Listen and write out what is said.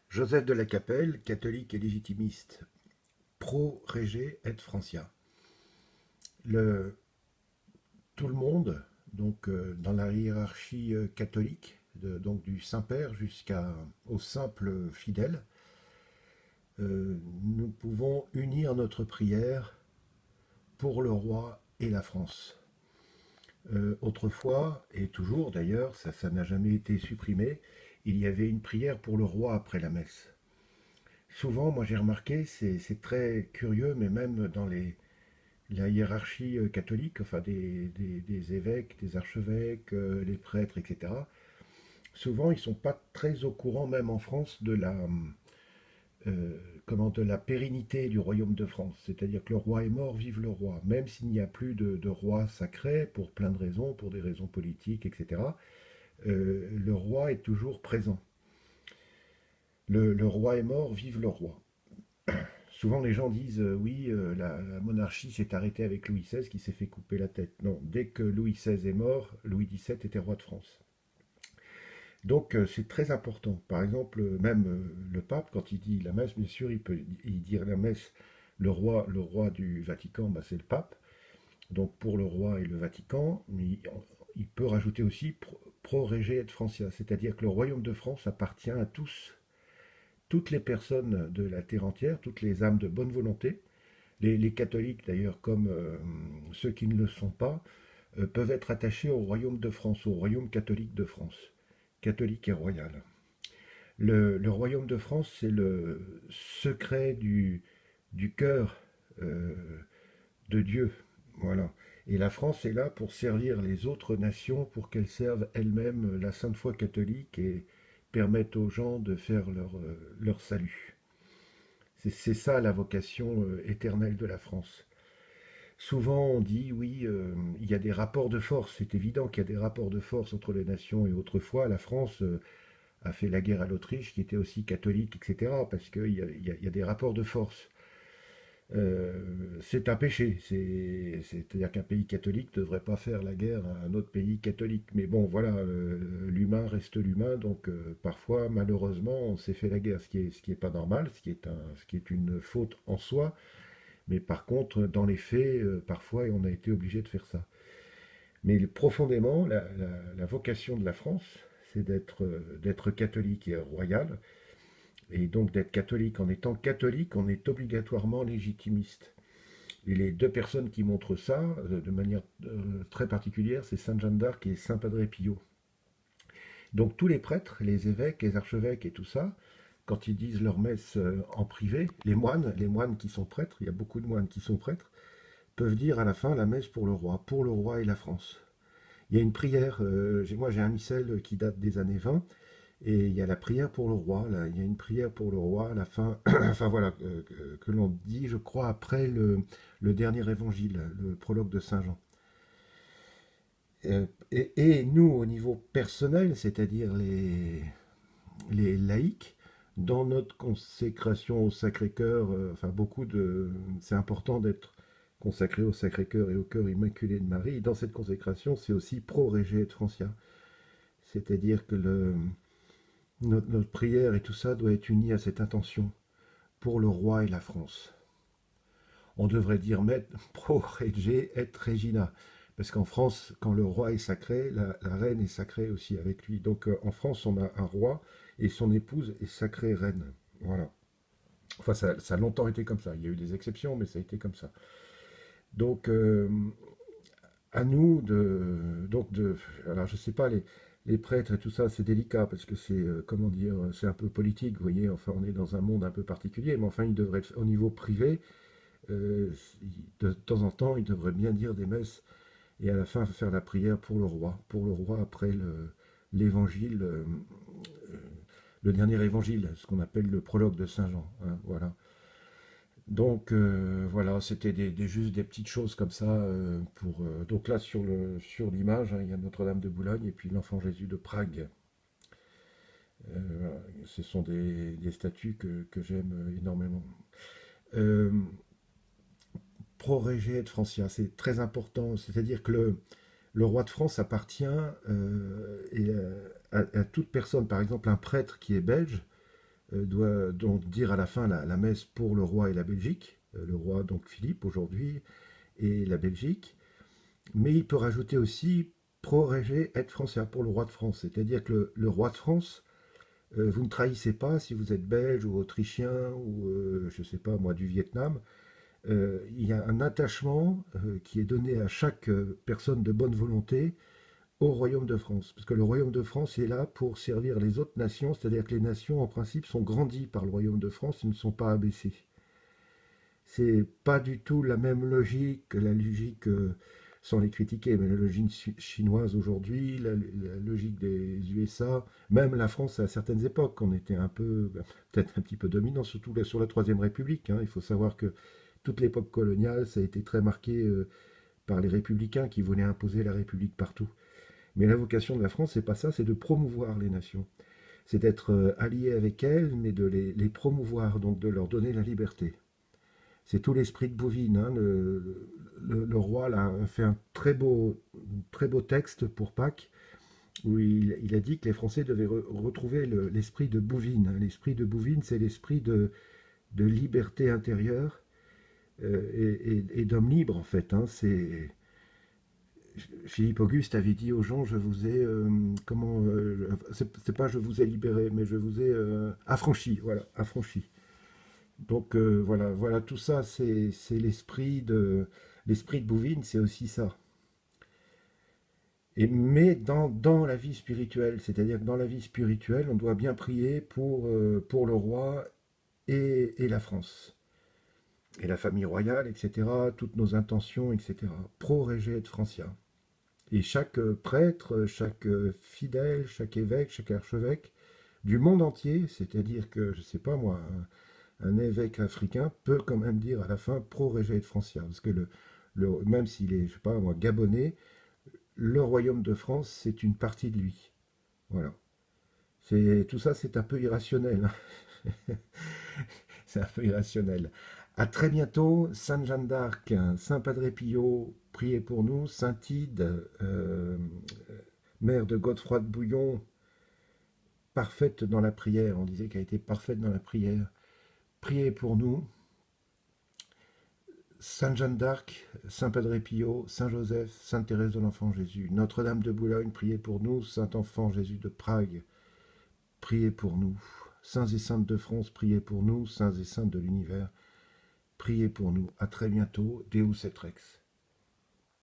Joseph de la Capelle, catholique et légitimiste, pro-Régé et Francia. Le, Tout le monde, donc dans la hiérarchie catholique, donc du Saint-Père jusqu'aux simples fidèles, nous pouvons unir notre prière pour le roi et la France. Autrefois, et toujours d'ailleurs, ça n'a jamais été supprimé, il y avait une prière pour le roi après la messe. Souvent, moi j'ai remarqué, c'est très curieux, mais même dans la hiérarchie catholique, enfin des évêques, des archevêques, les prêtres, etc., souvent ils ne sont pas très au courant, même en France, de la pérennité du royaume de France. C'est-à-dire que le roi est mort, vive le roi. Même s'il n'y a plus de roi sacré, pour plein de raisons, pour des raisons politiques, etc., le roi est toujours présent. Le roi est mort, vive le roi. Souvent les gens disent oui, la monarchie s'est arrêtée avec Louis XVI qui s'est fait couper la tête. Non, dès que Louis XVI est mort, Louis XVII était roi de France. Donc c'est très important. Par exemple, même le pape, quand il dit la messe, bien sûr, il dire la messe, le roi du Vatican, bah, c'est le pape. Donc pour le roi et le Vatican, mais il peut rajouter aussi pro-régé et francia, c'est-à-dire que le royaume de France appartient à tous, toutes les personnes de la terre entière, toutes les âmes de bonne volonté. Les catholiques, d'ailleurs, comme ceux qui ne le sont pas, peuvent être attachés au royaume de France, au royaume catholique de France, catholique et royal. Le royaume de France, c'est le secret du cœur euh, de Dieu. Voilà. Et la France est là pour servir les autres nations, pour qu'elles servent elles-mêmes la Sainte Foi catholique et permettent aux gens de faire leur salut. C'est ça la vocation éternelle de la France. Souvent on dit oui, il y a des rapports de force. C'est évident qu'il y a des rapports de force entre les nations et autrefois la France a fait la guerre à l'Autriche qui était aussi catholique, etc. Parce qu'il y a des rapports de force. C'est un péché. C'est-à-dire qu'un pays catholique ne devrait pas faire la guerre à un autre pays catholique. Mais bon, voilà, l'humain reste l'humain, donc parfois, malheureusement, on s'est fait la guerre, ce qui est pas normal, ce qui est une faute en soi. Mais par contre, dans les faits, parfois, on a été obligé de faire ça. Mais profondément, la vocation de la France, c'est d'être catholique et royal. Et donc d'être catholique. En étant catholique, on est obligatoirement légitimiste. Et les deux personnes qui montrent ça, de manière très particulière, c'est Sainte Jeanne d'Arc et Saint Padre Pio. Donc tous les prêtres, les évêques, les archevêques et tout ça, quand ils disent leur messe en privé, les moines qui sont prêtres, il y a beaucoup de moines qui sont prêtres, peuvent dire à la fin la messe pour le roi et la France. Il y a une prière, moi j'ai un missel qui date des années 20, et il y a la prière pour le roi, là, il y a une prière pour le roi à la fin, enfin voilà, que l'on dit, je crois, après le dernier évangile, le prologue de Saint Jean. Et nous, au niveau personnel, c'est-à-dire les laïcs, dans notre consécration au Sacré-Cœur, enfin c'est important d'être consacré au Sacré-Cœur et au cœur immaculé de Marie. Dans cette consécration, c'est aussi pro-régé et francia. C'est-à-dire que notre prière et tout ça doit être uni à cette intention pour le roi et la France. On devrait dire mettre pro rege et regina. Parce qu'en France, quand le roi est sacré, la reine est sacrée aussi avec lui. Donc en France, on a un roi et son épouse est sacrée reine. Voilà. Enfin, ça a longtemps été comme ça. Il y a eu des exceptions, mais ça a été comme ça. Donc, à nous alors je sais pas, les prêtres et tout ça, c'est délicat parce que c'est, comment dire, c'est un peu politique, vous voyez. Enfin, on est dans un monde un peu particulier, mais enfin, il devrait, au niveau privé, euh, de temps en temps, il devrait bien dire des messes et à la fin faire la prière pour le roi après l'évangile, le dernier évangile, ce qu'on appelle le prologue de Saint Jean. Hein, voilà. Donc voilà, c'était juste des petites choses comme ça donc là sur l'image, hein, il y a Notre-Dame de Boulogne et puis l'Enfant Jésus de Prague. Voilà, ce sont des statues que j'aime énormément. Euh, Pro-régé de Francia, c'est très important. C'est-à-dire que le roi de France appartient à toute personne. Par exemple, un prêtre qui est belge, doit donc dire à la fin la messe pour le roi et la Belgique, le roi donc Philippe aujourd'hui et la Belgique, mais il peut rajouter aussi pro rege et Francia pour le roi de France, c'est-à-dire que le roi de France, vous ne trahissez pas si vous êtes belge ou autrichien ou je ne sais pas moi du Vietnam. Il y a un attachement qui est donné à chaque personne de bonne volonté au Royaume de France. Parce que le Royaume de France est là pour servir les autres nations, c'est-à-dire que les nations, en principe, sont grandies par le Royaume de France et ne sont pas abaissées. C'est pas du tout la même logique que la logique, sans les critiquer, mais la logique chinoise aujourd'hui, la logique des USA, même la France à certaines époques, on était un peu, peut-être un petit peu dominant, surtout sur la Troisième République, hein. Il faut savoir que toute l'époque coloniale, ça a été très marqué par les républicains qui voulaient imposer la République partout. Mais la vocation de la France, c'est pas ça, c'est de promouvoir les nations. C'est d'être allié avec elles, mais de les promouvoir, donc de leur donner la liberté. C'est tout l'esprit de Bouvines, hein. Le roi là, a fait un très beau texte pour Pâques, où il a dit que les Français devaient retrouver l'esprit de Bouvines, hein. L'esprit de Bouvines, c'est l'esprit de liberté intérieure et d'homme libre, en fait, hein. Philippe Auguste avait dit aux gens, je vous ai, c'est pas je vous ai libéré, mais je vous ai affranchi, voilà, affranchi. Donc voilà, tout ça, c'est l'esprit de Bouvines, c'est aussi ça. Mais dans la vie spirituelle, c'est-à-dire que dans la vie spirituelle, on doit bien prier pour le roi et la France, et la famille royale, etc., toutes nos intentions, etc. Pro rege et Francia. Et chaque prêtre, chaque fidèle, chaque évêque, chaque archevêque du monde entier, c'est-à-dire que, je ne sais pas moi, un évêque africain peut quand même dire à la fin pro rege et Francia, parce que même s'il est, je sais pas moi, gabonais, le royaume de France, c'est une partie de lui. Voilà. Tout ça, c'est un peu irrationnel, hein. C'est un peu irrationnel. À très bientôt, Sainte Jeanne d'Arc, Saint Padre Pio, priez pour nous, Saint Ide, mère de Godefroy de Bouillon, parfaite dans la prière, on disait qu'elle était parfaite dans la prière. Priez pour nous, Sainte Jeanne d'Arc, Saint Padre Pio, Saint Joseph, Sainte Thérèse de l'Enfant Jésus, Notre-Dame de Boulogne, priez pour nous, Saint Enfant Jésus de Prague, priez pour nous. Saints et saintes de France, priez pour nous, saints et saintes de l'univers, priez pour nous. À très bientôt. Deus et Rex.